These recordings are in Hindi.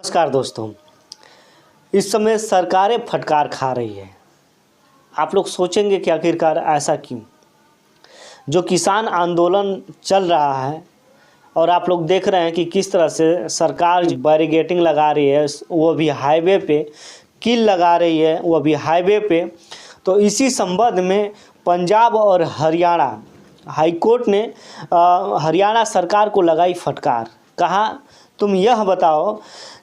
नमस्कार दोस्तों, इस समय सरकारें फटकार खा रही है। आप लोग सोचेंगे कि आखिरकार ऐसा क्यों? जो किसान आंदोलन चल रहा है और आप लोग देख रहे हैं कि किस तरह से सरकार बैरिकेडिंग लगा रही है, वो भी हाईवे पे, कील लगा रही है वो भी हाईवे पे। तो इसी संबंध में पंजाब और हरियाणा हाई कोर्ट ने हरियाणा सरकार को लगाई फटकार। कहा, तुम यह बताओ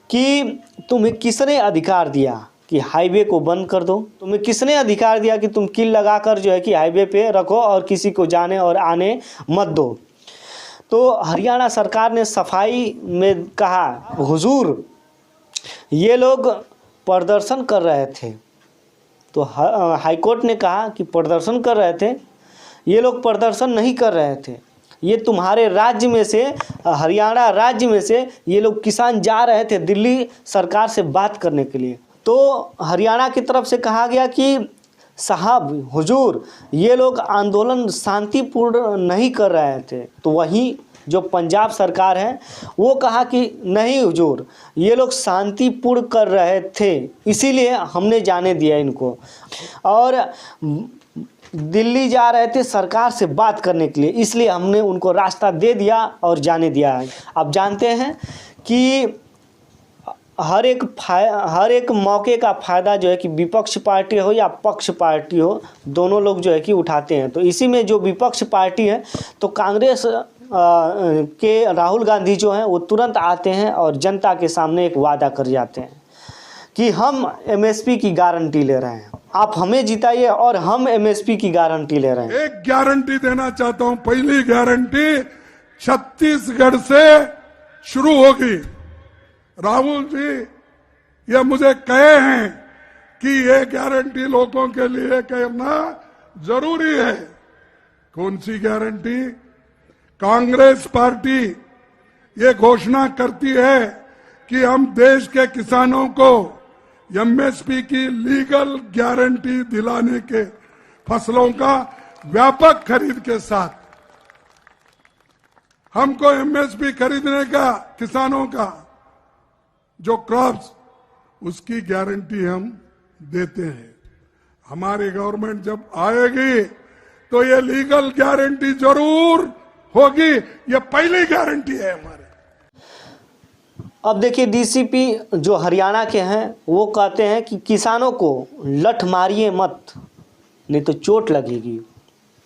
कि तुम्हें किसने अधिकार दिया कि हाईवे को बंद कर दो? तुम्हें किसने अधिकार दिया कि तुम कील लगाकर जो है कि हाईवे पे रखो और किसी को जाने और आने मत दो? तो हरियाणा सरकार ने सफाई में कहा, हुजूर ये लोग प्रदर्शन कर रहे थे। तो हाईकोर्ट ने कहा कि प्रदर्शन कर रहे थे, ये लोग प्रदर्शन नहीं कर रहे थे, ये तुम्हारे राज्य में से, हरियाणा राज्य में से ये लोग किसान जा रहे थे दिल्ली सरकार से बात करने के लिए। तो हरियाणा की तरफ से कहा गया कि साहब हुजूर ये लोग आंदोलन शांतिपूर्ण नहीं कर रहे थे। तो वहीं जो पंजाब सरकार है वो कहा कि नहीं हुजूर, ये लोग शांतिपूर्ण कर रहे थे, इसीलिए हमने जाने दिया इनको, और दिल्ली जा रहे थे सरकार से बात करने के लिए, इसलिए हमने उनको रास्ता दे दिया और जाने दिया है। आप जानते हैं कि हर एक मौके का फ़ायदा जो है कि विपक्ष पार्टी हो या पक्ष पार्टी हो, दोनों लोग जो है कि उठाते हैं। तो इसी में जो विपक्ष पार्टी है तो कांग्रेस के राहुल गांधी जो हैं वो तुरंत आते हैं और जनता के सामने एक वादा कर जाते हैं कि हम एमएसपी की गारंटी ले रहे हैं, आप हमें जिताइए और हम एमएसपी की गारंटी ले रहे हैं। एक गारंटी देना चाहता हूं। पहली गारंटी छत्तीसगढ़ से शुरू होगी। राहुल जी ये मुझे कहे हैं कि ये गारंटी लोगों के लिए करना जरूरी है। कौन सी गारंटी? कांग्रेस पार्टी ये घोषणा करती है कि हम देश के किसानों को एमएसपी की लीगल गारंटी दिलाने के फसलों का व्यापक खरीद के साथ हमको एमएसपी खरीदने का, किसानों का जो क्रॉप्स, उसकी गारंटी हम देते हैं। हमारी गवर्नमेंट जब आएगी तो ये लीगल गारंटी जरूर होगी। ये पहली गारंटी है हमारे। अब देखिए, डीसीपी जो हरियाणा के हैं वो कहते हैं कि किसानों को लठ मारिए मत, नहीं तो चोट लगेगी।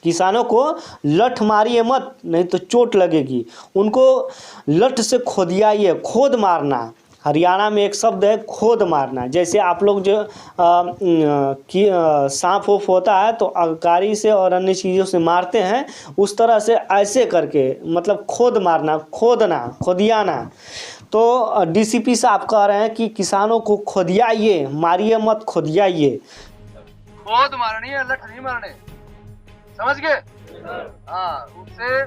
किसानों को लठ मारिए मत, नहीं तो चोट लगेगी। उनको लठ से खोदियाइए, खोद मारना। हरियाणा में एक शब्द है खोद मारना। जैसे आप लोग जो सांप वोप होता है तो अगारी से और अन्य चीज़ों से मारते हैं, उस तरह से ऐसे करके, मतलब खोद मारना, खोदना, खोदियाना। तो डीसीपी साहब कह रहे हैं कि किसानों को खोदियाइए, मारिए मत, खोदियाइए। खोद मारनी है, लठ नहीं मारने, समझ गए? हाँ, उससे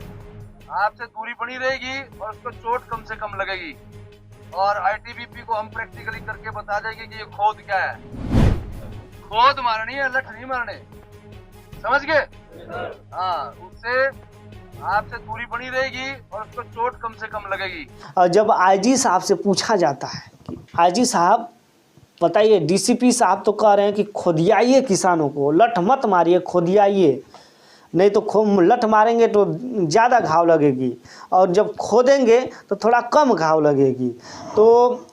आपसे दूरी बनी रहेगी और उसको चोट कम से कम लगेगी। और आईटीबीपी को हम प्रैक्टिकली करके बता देंगे कि ये खोद क्या है। खोद मारनी है, लठ नहीं मारने, समझ गए? हाँ, उससे आपसे दूरी बनी रहेगी और उसको चोट कम से कम लगेगी। और जब आईजी साहब से पूछा जाता है कि आईजी साहब बताइए, डीसीपी साहब तो कह रहे हैं कि खोदियाइए किसानों को, लठ मत मारिए, खोदियाइए, नहीं तो लठ मारेंगे तो ज़्यादा घाव लगेगी और जब खोदेंगे तो थोड़ा कम घाव लगेगी। तो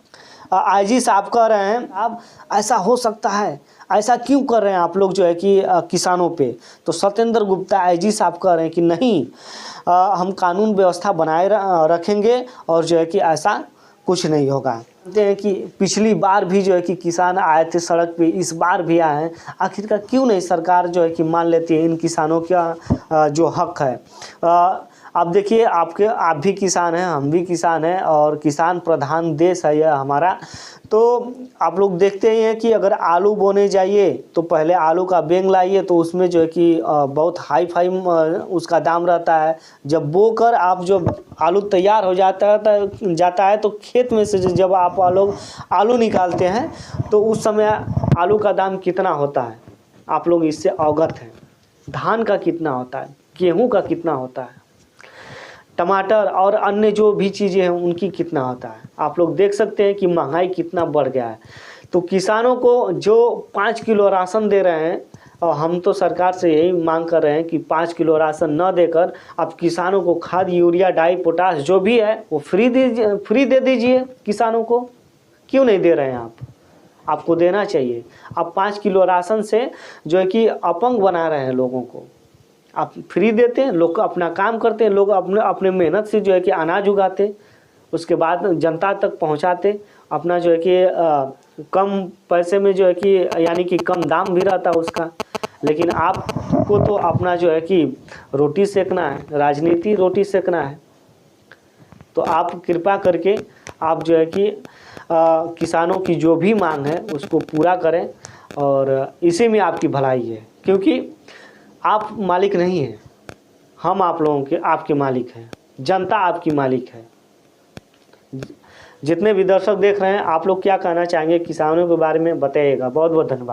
आईजी साहब कह रहे हैं, अब ऐसा हो सकता है, ऐसा क्यों कर रहे हैं आप लोग जो है कि किसानों पे? तो सत्येंद्र गुप्ता आईजी साहब कह रहे हैं कि नहीं, हम कानून व्यवस्था बनाए रखेंगे और जो है कि ऐसा कुछ नहीं होगा। जानते हैं कि पिछली बार भी जो है कि किसान आए थे सड़क पे, इस बार भी आए हैं। आखिरकार क्यों नहीं सरकार जो है कि मान लेती है इन किसानों का जो हक है? अब देखिए, आप भी किसान हैं, हम भी किसान हैं और किसान प्रधान देश है यह हमारा। तो आप लोग देखते ही हैं कि अगर आलू बोने जाइए तो पहले आलू का बेंग लाइए, तो उसमें जो है कि बहुत हाई फाई उसका दाम रहता है। जब बोकर आप जो आलू तैयार हो जाता है तो खेत में से जब आप आलू निकालते हैं तो उस समय आलू का दाम कितना होता है आप लोग इससे अवगत हैं। धान का कितना होता है, गेहूं का कितना होता है, टमाटर और अन्य जो भी चीज़ें हैं उनकी कितना होता है। आप लोग देख सकते हैं कि महंगाई कितना बढ़ गया है। तो किसानों को जो 5 किलो राशन दे रहे हैं, और हम तो सरकार से यही मांग कर रहे हैं कि 5 किलो राशन न देकर आप किसानों को खाद, यूरिया, डाई, पोटाश जो भी है वो फ्री दे दीजिए किसानों को। क्यों नहीं दे रहे हैं आप? आपको देना चाहिए। आप 5 किलो राशन से जो है कि अपंग बना रहे हैं लोगों को। आप फ्री देते हैं, लोग अपना काम करते हैं, लोग अपने मेहनत से जो है कि अनाज उगाते, उसके बाद जनता तक पहुंचाते, अपना जो है कि कम पैसे में जो है कि यानी कि कम दाम भी रहता उसका। लेकिन आपको तो अपना जो है कि रोटी सेकना है, राजनीति रोटी सेकना है। तो आप कृपा करके आप जो है कि किसानों की जो भी मांग है उसको पूरा करें, और इसी में आपकी भलाई है। क्योंकि आप मालिक नहीं हैं, हम आप लोगों के आपके मालिक हैं, जनता आपकी मालिक है। जितने भी दर्शक देख रहे हैं, आप लोग क्या कहना चाहेंगे किसानों के बारे में बताइएगा। बहुत बहुत धन्यवाद।